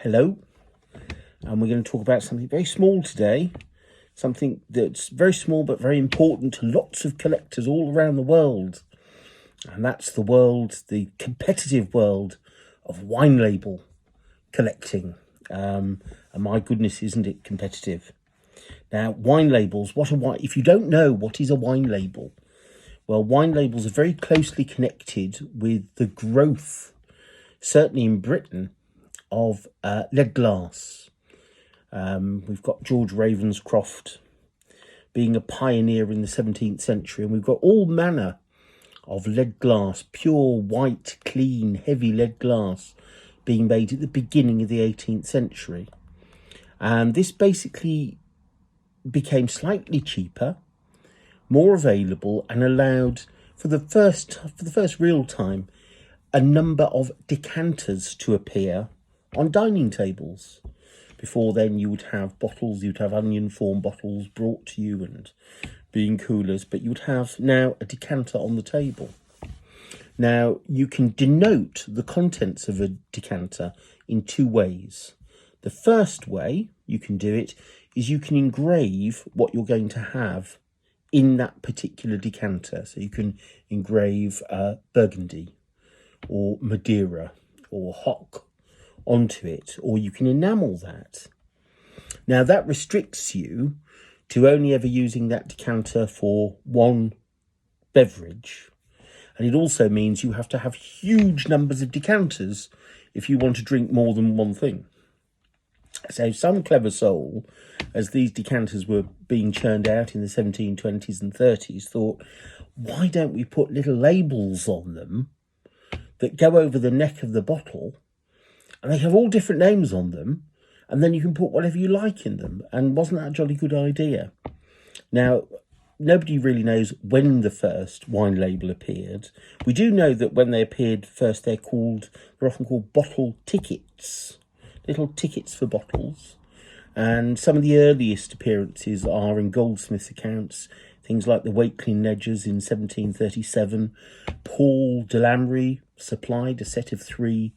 Hello, and we're going to talk about something very small today, something that's very small but very important to lots of collectors all around the world, and that's the competitive world of wine label collecting. And my goodness, isn't it competitive? Now, wine labels, if you don't know what is a wine label, well, wine labels are very closely connected with the growth, certainly in Britain, of lead glass. We've got George Ravenscroft being a pioneer in the 17th century, and we've got all manner of lead glass, pure, white, clean, heavy lead glass being made at the beginning of the 18th century. And this basically became slightly cheaper, more available, and allowed, for the first real time, a number of decanters to appear on dining tables. Before then, you would have bottles, you'd have onion form bottles brought to you and being coolers, but you'd have now a decanter on the table. Now, you can denote the contents of a decanter in two ways. The first way you can do it is you can engrave what you're going to have in that particular decanter. So you can engrave Burgundy or Madeira or Hock onto it, or you can enamel that. Now, that restricts you to only ever using that decanter for one beverage, and it also means you have to have huge numbers of decanters if you want to drink more than one thing. So some clever soul, as these decanters were being churned out in the 1720s and 30s, thought, why don't we put little labels on them that go over the neck of the bottle, and they have all different names on them, and then you can put whatever you like in them. And wasn't that a jolly good idea? Now, nobody really knows when the first wine label appeared. We do know that when they appeared first, they're often called bottle tickets, little tickets for bottles. And some of the earliest appearances are in goldsmiths' accounts, things like the Wakeling Ledgers in 1737. Paul de Lamry supplied a set of 3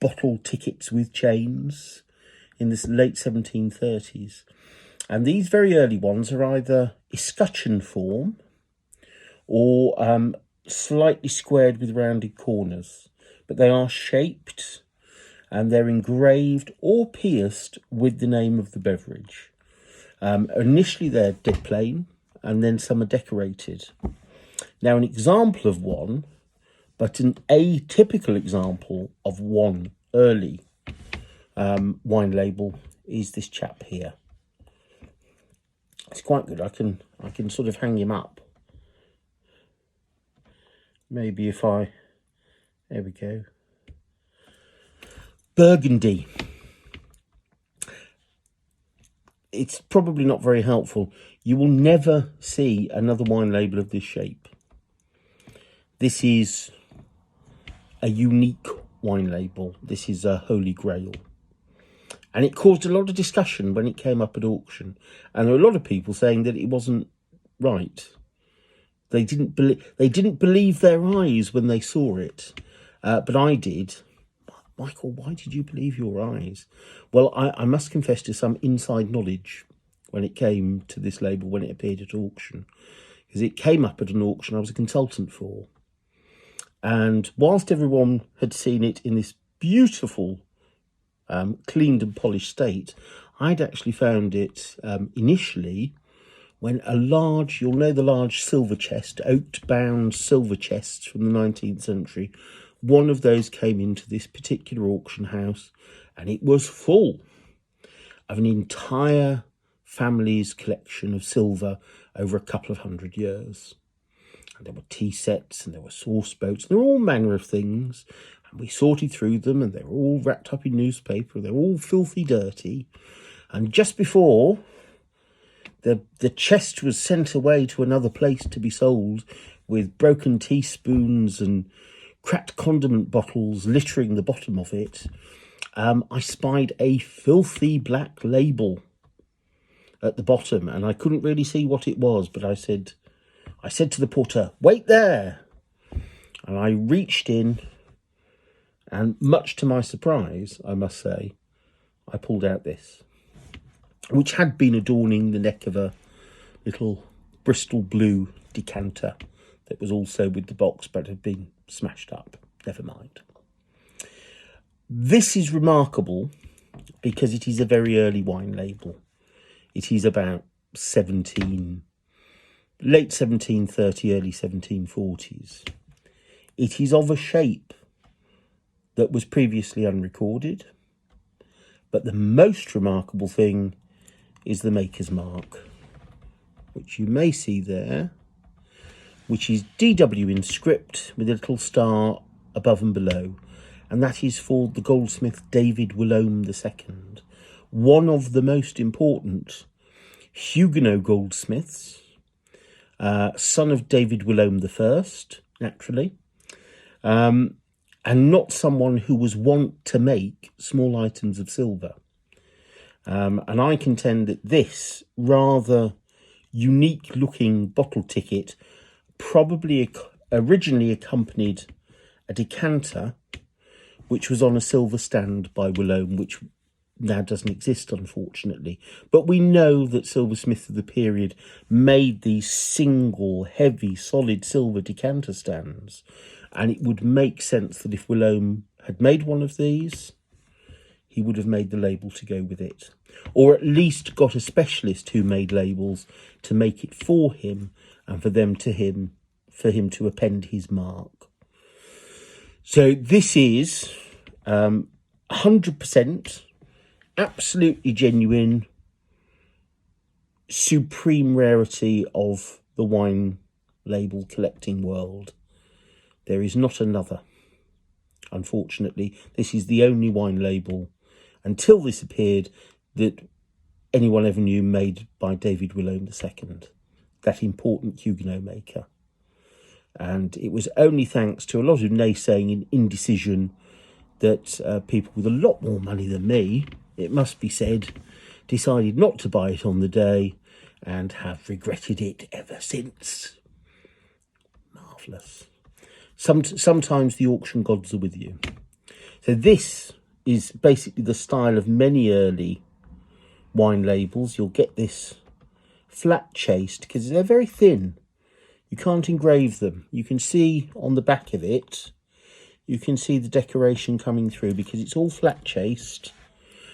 bottle tickets with chains in the late 1730s. And these very early ones are either escutcheon form or slightly squared with rounded corners, but they are shaped and they're engraved or pierced with the name of the beverage. Initially they're dead plain, and then some are decorated. Now, an example of one, but an atypical example of one early wine label, is this chap here. It's quite good. I can sort of hang him up. Maybe if there we go. Burgundy. It's probably not very helpful. You will never see another wine label of this shape. This is a unique wine label. This is a holy grail. And it caused a lot of discussion when it came up at auction. And there were a lot of people saying that it wasn't right. They didn't believe their eyes when they saw it. But I did. Michael, why did you believe your eyes? Well, I must confess to some inside knowledge when it came to this label, when it appeared at auction. Because it came up at an auction I was a consultant for. And whilst everyone had seen it in this beautiful, cleaned and polished state, I'd actually found it initially when you'll know the large silver chest, oak-bound silver chests from the 19th century. One of those came into this particular auction house, and it was full of an entire family's collection of silver over a couple of 100 years. And there were tea sets, and there were sauce boats, and there were all manner of things. And we sorted through them, and they were all wrapped up in newspaper. They were all filthy dirty. And just before the chest was sent away to another place to be sold, with broken teaspoons and cracked condiment bottles littering the bottom of it, I spied a filthy black label at the bottom, and I couldn't really see what it was, but I said to the porter, "Wait there." And I reached in And much to my surprise, I must say, I pulled out this, which had been adorning the neck of a little Bristol blue decanter that was also with the box, but had been smashed up. Never mind. This is remarkable because it is a very early wine label. It is about late 1730, early 1740s. It is of a shape that was previously unrecorded, but the most remarkable thing is the maker's mark, which you may see there, which is DW in script with a little star above and below, and that is for the goldsmith David Willaume II, one of the most important Huguenot goldsmiths, son of David Willaume I, naturally, and not someone who was wont to make small items of silver. And I contend that this rather unique-looking bottle ticket probably originally accompanied a decanter which was on a silver stand by Willaume, which now doesn't exist, unfortunately. But we know that silversmiths of the period made these single, heavy, solid silver decanter stands, and it would make sense that if Willaume had made one of these, he would have made the label to go with it, or at least got a specialist who made labels to make it for him, and for him to append his mark. So this is 100% absolutely genuine, supreme rarity of the wine label collecting world. There is not another. Unfortunately, this is the only wine label, until this appeared, that anyone ever knew made by David Willaume II, that important Huguenot maker. And it was only thanks to a lot of naysaying and indecision that people with a lot more money than me, it must be said, decided not to buy it on the day and have regretted it ever since. Marvellous. Sometimes the auction gods are with you. So this is basically the style of many early wine labels. You'll get this flat chased because they're very thin. You can't engrave them. You can see on the back of it, you can see the decoration coming through because it's all flat chased.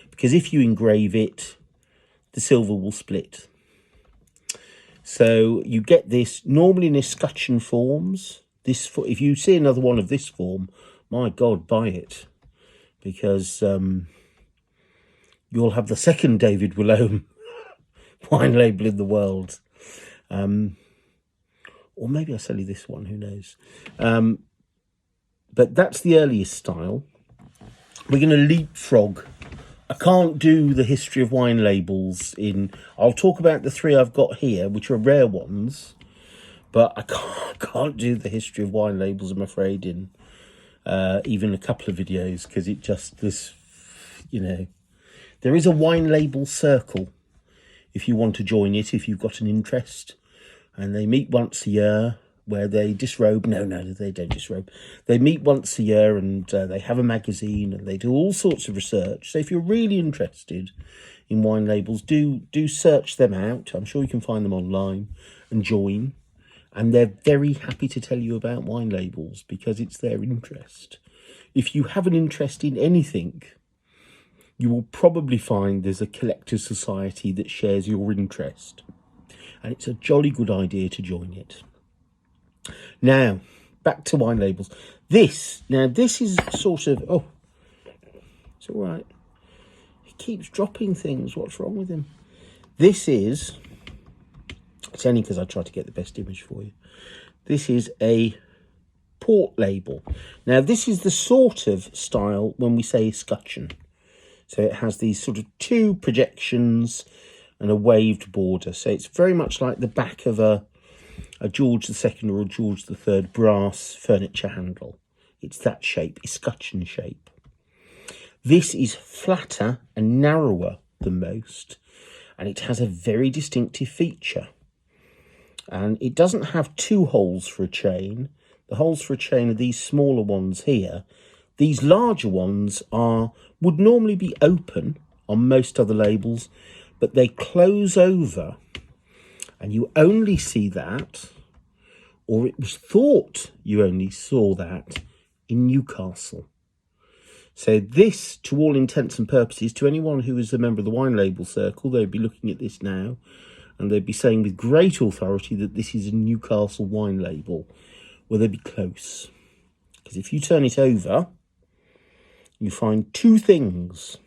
Because if you engrave it, the silver will split. So you get this normally in escutcheon forms. If you see another one of this form, my God, buy it, because you'll have the second David Willaume wine label in the world. Or maybe I'll sell you this one, who knows. But that's the earliest style. We're going to leapfrog. I can't do the history of wine labels I'll talk about the three I've got here, which are rare ones, but I can't do the history of wine labels, I'm afraid, in even a couple of videos, because it just, there is a wine label circle if you want to join it, if you've got an interest. And they meet once a year where they disrobe. No, they don't disrobe. They meet once a year and they have a magazine and they do all sorts of research. So if you're really interested in wine labels, do search them out. I'm sure you can find them online and join. And they're very happy to tell you about wine labels because it's their interest. If you have an interest in anything, you will probably find there's a collectors' society that shares your interest. And it's a jolly good idea to join it. Now, back to wine labels. This is sort of, it's all right. He keeps dropping things. What's wrong with him? It's only because I try to get the best image for you. This is a port label. Now, this is the sort of style when we say escutcheon. So it has these sort of two projections and a waved border. So it's very much like the back of a George II or a George III brass furniture handle. It's that shape, escutcheon shape. This is flatter and narrower than most, and it has a very distinctive feature. And it doesn't have two holes for a chain. The holes for a chain are these smaller ones here. These larger ones would normally be open on most other labels, but they close over, and you only see that, or it was thought you only saw that, in Newcastle. So this, to all intents and purposes, to anyone who is a member of the wine label circle, they'd be looking at this now, and they'd be saying with great authority that this is a Newcastle wine label. Well, they'd be close. Because if you turn it over, you find two things.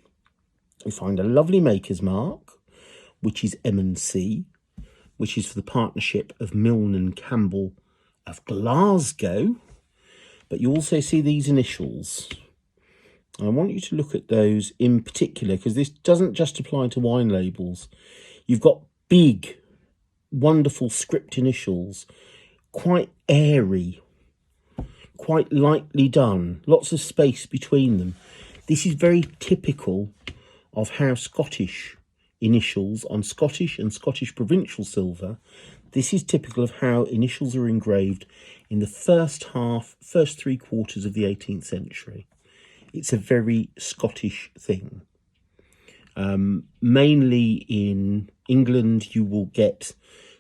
You find a lovely maker's mark, which is M&C, which is for the partnership of Milne and Campbell of Glasgow. But you also see these initials. I want you to look at those in particular, because this doesn't just apply to wine labels. You've got big, wonderful script initials, quite airy, quite lightly done, lots of space between them. This is very typical of how Scottish initials on Scottish and Scottish provincial silver, this is typical of how initials are engraved in the first 3 quarters of the 18th century. It's a very Scottish thing. Mainly in England, you will get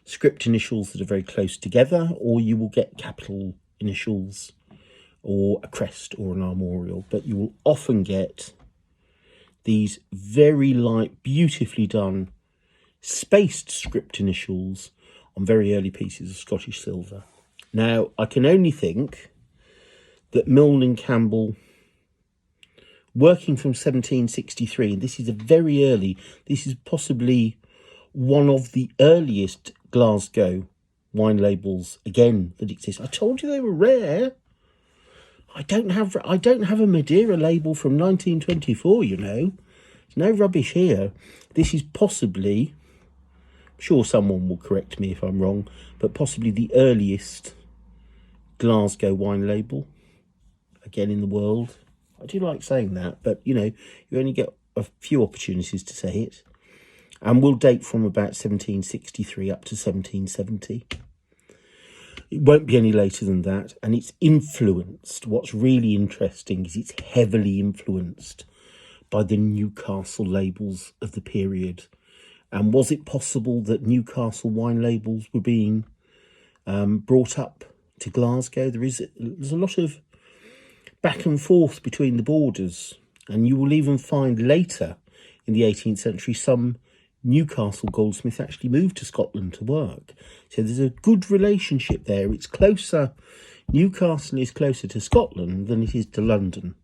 script initials that are very close together, or you will get capital initials or a crest or an armorial, but you will often get these very light, beautifully done, spaced script initials on very early pieces of Scottish silver. Now, I can only think that Milne and Campbell, working from 1763, and this is a very early, this is possibly one of the earliest Glasgow wine labels, again, that exist. I told you they were rare. I don't have a Madeira label from 1924, you know. There's no rubbish here. This is possibly, I'm sure someone will correct me if I'm wrong, but possibly the earliest Glasgow wine label, again, in the world. I do like saying that, but, you know, you only get a few opportunities to say it. And will date from about 1763 up to 1770. It won't be any later than that, and it's influenced. What's really interesting is it's heavily influenced by the Newcastle labels of the period. And was it possible that Newcastle wine labels were being brought up to Glasgow? There's a lot of back and forth between the borders, and you will even find later in the 18th century some Newcastle goldsmiths actually moved to Scotland to work. So there's a good relationship there. It's closer, Newcastle is closer to Scotland than it is to London.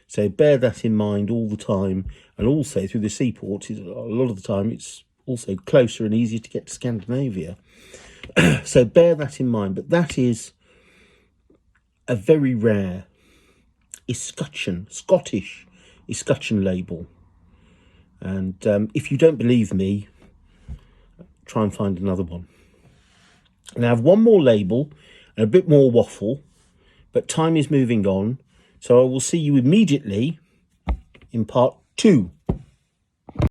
So bear that in mind all the time. And also through the seaports, a lot of the time it's also closer and easier to get to Scandinavia. So bear that in mind. But that a very rare Scottish escutcheon label. And if you don't believe me, try and find another one. And I have one more label and a bit more waffle, but time is moving on. So I will see you immediately in part 2.